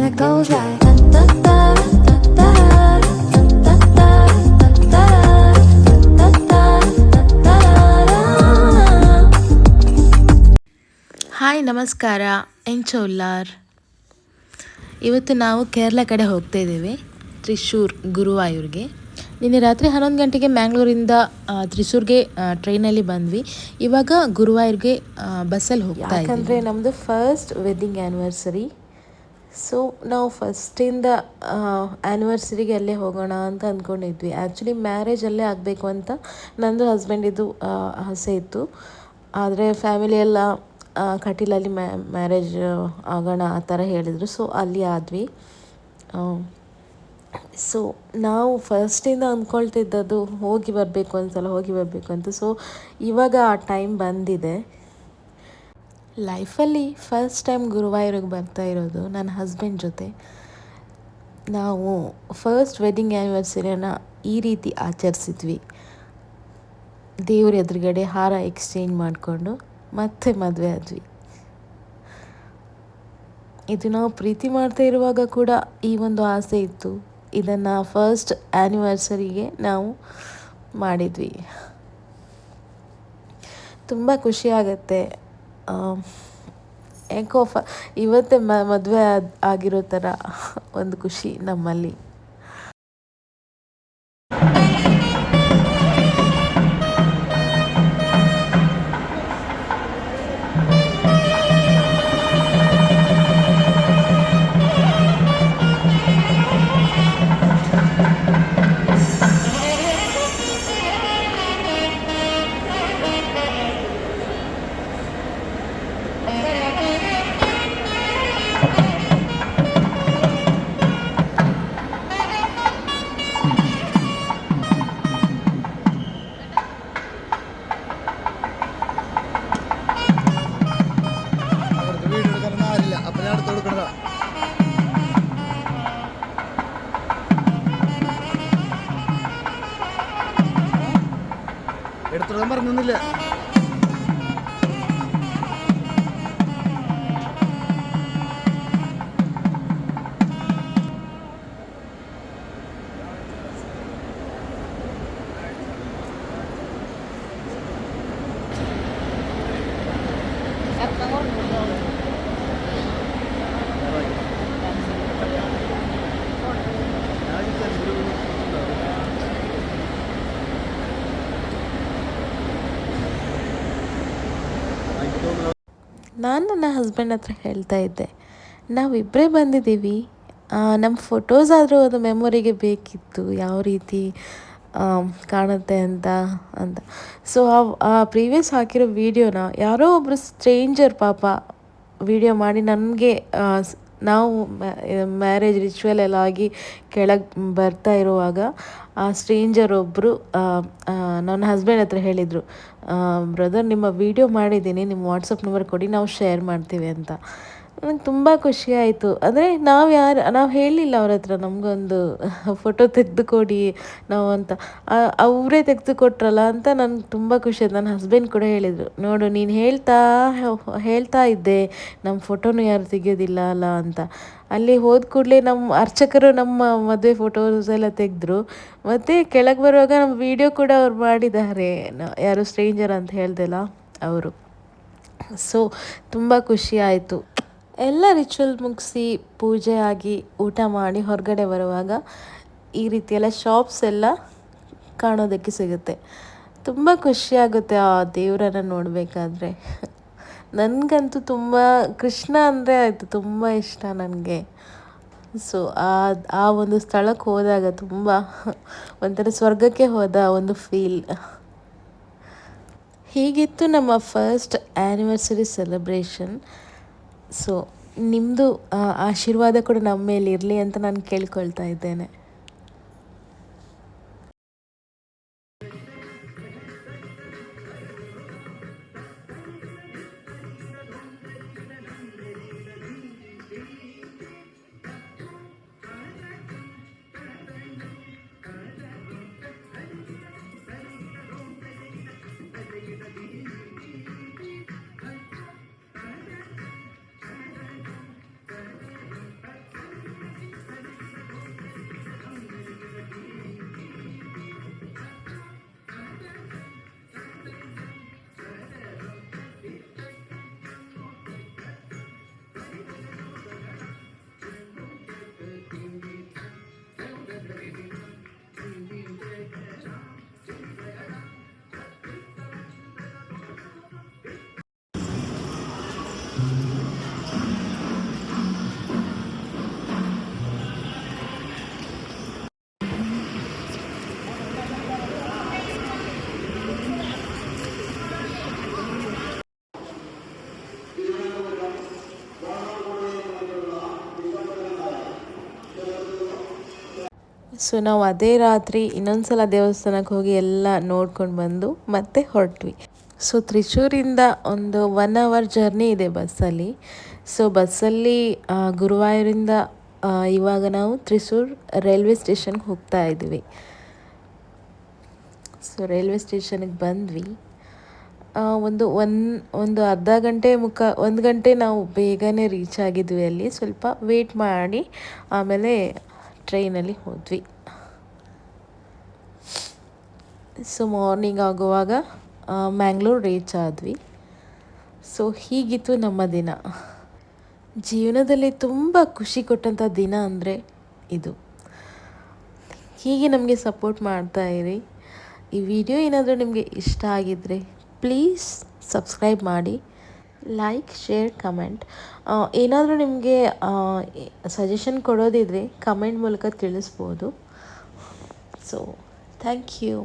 and it goes like da da da da da da da da da da da. Hi ನಮಸ್ಕಾರ, ಎಂಚೋಲ್ಲಾರ್. ಇವತ್ತು ನಾವು ಕೇರಳ ಕಡೆ ಹೋಗ್ತಾ ಇದ್ದೇವೆ, ತ್ರಿಶೂರ್ ಗುರುವಾಯೂರ್ಗೆ. ನಿನ್ನೆ ರಾತ್ರಿ 11 ಗಂಟೆಗೆ ಮ್ಯಾಂಗ್ಳೂರಿಂದ ತ್ರಿಶೂರ್ಗೆ ಟ್ರೈನಲ್ಲಿ ಬಂದ್ವಿ. ಇವಾಗ ಗುರುವಾಯೂರ್ಗೆ ಬಸ್ಸಲ್ಲಿ ಹೋಗ್ತಾ ಇದ್ದೀವಿ. ಯಾಕಂದರೆ ನಮ್ಮದು ಫಸ್ಟ್ ವೆಡ್ಡಿಂಗ್ ಆ್ಯನಿವರ್ಸರಿ. ಸೊ ನಾವು ಫಸ್ಟಿಂದ ಆ್ಯನಿವರ್ಸರಿಗೆ ಅಲ್ಲೇ ಹೋಗೋಣ ಅಂತ ಅಂದ್ಕೊಂಡಿದ್ವಿ. ಆ್ಯಕ್ಚುಲಿ ಮ್ಯಾರೇಜ್ ಅಲ್ಲೇ ಆಗಬೇಕು ಅಂತ ನಂದು ಹಸ್ಬೆಂಡಿದು ಆಸೆ ಇತ್ತು. ಆದರೆ ಫ್ಯಾಮಿಲಿ ಎಲ್ಲ ಕಟೀಲಲ್ಲಿ ಮ್ಯಾರೇಜ್ ಆಗೋಣ ಆ ಥರ ಹೇಳಿದರು. ಸೊ ಅಲ್ಲಿ ಆದ್ವಿ. ಸೊ ನಾವು ಫಸ್ಟಿಂದ ಅಂದ್ಕೊಳ್ತಿದ್ದದ್ದು ಹೋಗಿ ಬರಬೇಕು, ಒಂದ್ಸಲ ಹೋಗಿ ಬರಬೇಕು ಅಂತ. ಸೊ ಇವಾಗ ಆ ಟೈಮ್ ಬಂದಿದೆ. ಲೈಫಲ್ಲಿ ಫಸ್ಟ್ ಟೈಮ್ ಗುರುವಾಯೂರಿಗೆ ಬರ್ತಾ ಇರೋದು ನನ್ನ ಹಸ್ಬೆಂಡ್ ಜೊತೆ. ನಾವು ಫಸ್ಟ್ ವೆಡ್ಡಿಂಗ್ ಆ್ಯನಿವರ್ಸರಿಯನ್ನು ಈ ರೀತಿ ಆಚರಿಸಿದ್ವಿ. ದೇವ್ರ ಎದುರುಗಡೆ ಹಾರ ಎಕ್ಸ್ಚೇಂಜ್ ಮಾಡಿಕೊಂಡು ಮತ್ತೆ ಮದುವೆ ಆದ್ವಿ. ಇದು ನಾವು ಪ್ರೀತಿ ಮಾಡ್ತಾ ಇರುವಾಗ ಕೂಡ ಈ ಒಂದು ಆಸೆ ಇತ್ತು. ಇದನ್ನು ಫಸ್ಟ್ ಆ್ಯನಿವರ್ಸರಿಗೆ ನಾವು ಮಾಡಿದ್ವಿ. ತುಂಬ ಖುಷಿ ಆಗುತ್ತೆ. ಯಾಕೋ ಇವತ್ತೇ ಮದುವೆ ಆಗಿರೋ ಥರ ಒಂದು ಖುಷಿ ನಮ್ಮಲ್ಲಿ. എടുത്തോളം പറഞ്ഞൊന്നുമില്ല. ನಾನು ನನ್ನ ಹಸ್ಬೆಂಡ್ ಹತ್ರ ಹೇಳ್ತಾ ಇದ್ದೆ, ನಾವಿಬ್ಬರೇ ಬಂದಿದ್ದೀವಿ, ನಮ್ಮ ಫೋಟೋಸ್ ಆದರೂ ಅದು ಮೆಮೊರಿಗೆ ಬೇಕಿತ್ತು, ಯಾವ ರೀತಿ ಕಾಣುತ್ತೆ ಅಂತ. ಸೊ ಆ ಪ್ರೀವಿಯಸ್ ಹಾಕಿರೋ ವೀಡಿಯೋನ ಯಾರೋ ಒಬ್ಬರು ಸ್ಟ್ರೇಂಜರ್ ಪಾಪ ವಿಡಿಯೋ ಮಾಡಿ ನನಗೆ, ನಾವು ಮ್ಯಾರೇಜ್ ರಿಚುವಲ್ ಎಲ್ಲ ಆಗಿ ಕೆಳಗೆ ಬರ್ತಾ ಇರುವಾಗ ಆ ಸ್ಟ್ರೇಂಜರ್ ಒಬ್ಬರು ನನ್ನ ಹಸ್ಬೆಂಡ್ ಹತ್ರ ಹೇಳಿದರು, ಬ್ರದರ್ ನಿಮ್ಮ ವೀಡಿಯೋ ಮಾಡಿದ್ದೀನಿ, ನಿಮ್ಮ ವಾಟ್ಸಪ್ ನಂಬರ್ ಕೊಡಿ, ನಾವು ಶೇರ್ ಮಾಡ್ತೀವಿ ಅಂತ. ನನಗೆ ತುಂಬ ಖುಷಿ ಆಯಿತು. ಅಂದರೆ ನಾವು ಹೇಳಲಿಲ್ಲ ಅವ್ರ ಹತ್ರ ನಮಗೊಂದು ಫೋಟೋ ತೆಗೆದು ಕೊಡಿ ನಾವು ಅಂತ. ಅವರೇ ತೆಗೆದು ಕೊಟ್ರಲ್ಲ ಅಂತ ನನಗೆ ತುಂಬ ಖುಷಿ ಆಯ್ತು. ನನ್ನ ಹಸ್ಬೆಂಡ್ ಕೂಡ ಹೇಳಿದರು, ನೋಡು ನೀನು ಹೇಳ್ತಾ ಇದ್ದೆ ನಮ್ಮ ಫೋಟೋನು ಯಾರು ತೆಗೆಯೋದಿಲ್ಲ ಅಲ್ಲ ಅಂತ. ಅಲ್ಲಿ ಹೋದ ಕೂಡಲೇ ನಮ್ಮ ಅರ್ಚಕರು ನಮ್ಮ ಮದುವೆ ಫೋಟೋಸ್ ಎಲ್ಲ ತೆಗೆದ್ರು. ಮತ್ತು ಕೆಳಗೆ ಬರುವಾಗ ನಮ್ಮ ವೀಡಿಯೋ ಕೂಡ ಅವ್ರು ಮಾಡಿದ್ದಾರೆ, ಯಾರು ಸ್ಟ್ರೇಂಜರ್ ಅಂತ ಹೇಳ್ದೆಲ್ಲ ಅವರು. ಸೊ ತುಂಬ ಖುಷಿ ಆಯಿತು. ಎಲ್ಲ ರಿಚುವಲ್ ಮುಗಿಸಿ ಪೂಜೆ ಆಗಿ ಊಟ ಮಾಡಿ ಹೊರಗಡೆ ಬರುವಾಗ ಈ ರೀತಿಯೆಲ್ಲ ಶಾಪ್ಸ್ ಎಲ್ಲ ಕಾಣೋದಕ್ಕೆ ಸಿಗುತ್ತೆ. ತುಂಬ ಖುಷಿಯಾಗುತ್ತೆ ಆ ದೇವರನ್ನು ನೋಡಬೇಕಾದ್ರೆ. ನನಗಂತೂ ತುಂಬ ಕೃಷ್ಣ ಅಂದರೆ ಆಯಿತು ತುಂಬ ಇಷ್ಟ ನನಗೆ. ಸೊ ಆ ಒಂದು ಸ್ಥಳಕ್ಕೆ ಹೋದಾಗ ತುಂಬ ಒಂಥರ ಸ್ವರ್ಗಕ್ಕೆ ಹೋದ ಒಂದು ಫೀಲ್. ಹೀಗಿತ್ತು ನಮ್ಮ ಫಸ್ಟ್ ಆ್ಯನಿವರ್ಸರಿ ಸೆಲೆಬ್ರೇಷನ್. ಸೊ ನಿಮ್ಮದು ಆಶೀರ್ವಾದ ಕೂಡ ನಮ್ಮ ಮೇಲೆ ಇರಲಿ ಅಂತ ನಾನು ಕೇಳ್ಕೊಳ್ತಾ ಇದ್ದೇನೆ. ಸೊ ನಾವು ಅದೇ ರಾತ್ರಿ ಇನ್ನೊಂದು ಸಲ ದೇವಸ್ಥಾನಕ್ಕೆ ಹೋಗಿ ಎಲ್ಲ ನೋಡ್ಕೊಂಡು ಬಂದು ಮತ್ತೆ ಹೊರಟ್ವಿ. ಸೊ ತ್ರಿಚೂರಿಂದ ಒಂದು 1 ಅವರ್ ಜರ್ನಿ ಇದೆ ಬಸ್ಸಲ್ಲಿ. ಸೊ ಬಸ್ಸಲ್ಲಿ ಗುರುವಾಯೂರಿಂದ ಇವಾಗ ನಾವು ತ್ರಿಶೂರ್ ರೈಲ್ವೆ ಸ್ಟೇಷನ್ಗೆ ಹೋಗ್ತಾ ಇದ್ವಿ. ಸೊ ರೈಲ್ವೆ ಸ್ಟೇಷನ್ಗೆ ಬಂದ್ವಿ. ಒಂದು ಅರ್ಧ ಗಂಟೆ 1 ಗಂಟೆ ನಾವು ಬೇಗನೆ ರೀಚ್ ಆಗಿದ್ವಿ. ಅಲ್ಲಿ ಸ್ವಲ್ಪ ವೇಟ್ ಮಾಡಿ ಆಮೇಲೆ ಟ್ರೈನಲ್ಲಿ ಹೋದ್ವಿ. ಸೊ ಮಾರ್ನಿಂಗ್ ಆಗುವಾಗ ಮ್ಯಾಂಗ್ಳೂರ್ ರೀಚ್ ಆದ್ವಿ. ಸೊ ಹೀಗಿತ್ತು ನಮ್ಮ ದಿನ. ಜೀವನದಲ್ಲಿ ತುಂಬ ಖುಷಿ ಕೊಟ್ಟಂಥ ದಿನ ಅಂದರೆ ಇದು. ಹೀಗೆ ನಮಗೆ ಸಪೋರ್ಟ್ ಮಾಡ್ತಾ ಇರಿ. ಈ ವಿಡಿಯೋ ಏನಾದರೂ ನಿಮಗೆ ಇಷ್ಟ ಆಗಿದ್ದರೆ ಪ್ಲೀಸ್ ಸಬ್ಸ್ಕ್ರೈಬ್ ಮಾಡಿ, ಲೈಕ್, ಶೇರ್, ಕಮೆಂಟ್. ಏನಾದರೂ ನಿಮಗೆ ಸಜೆಷನ್ ಕೊಡೋದಿದ್ರೆ ಕಮೆಂಟ್ ಮೂಲಕ ತಿಳಿಸ್ಬೋದು. So thank you.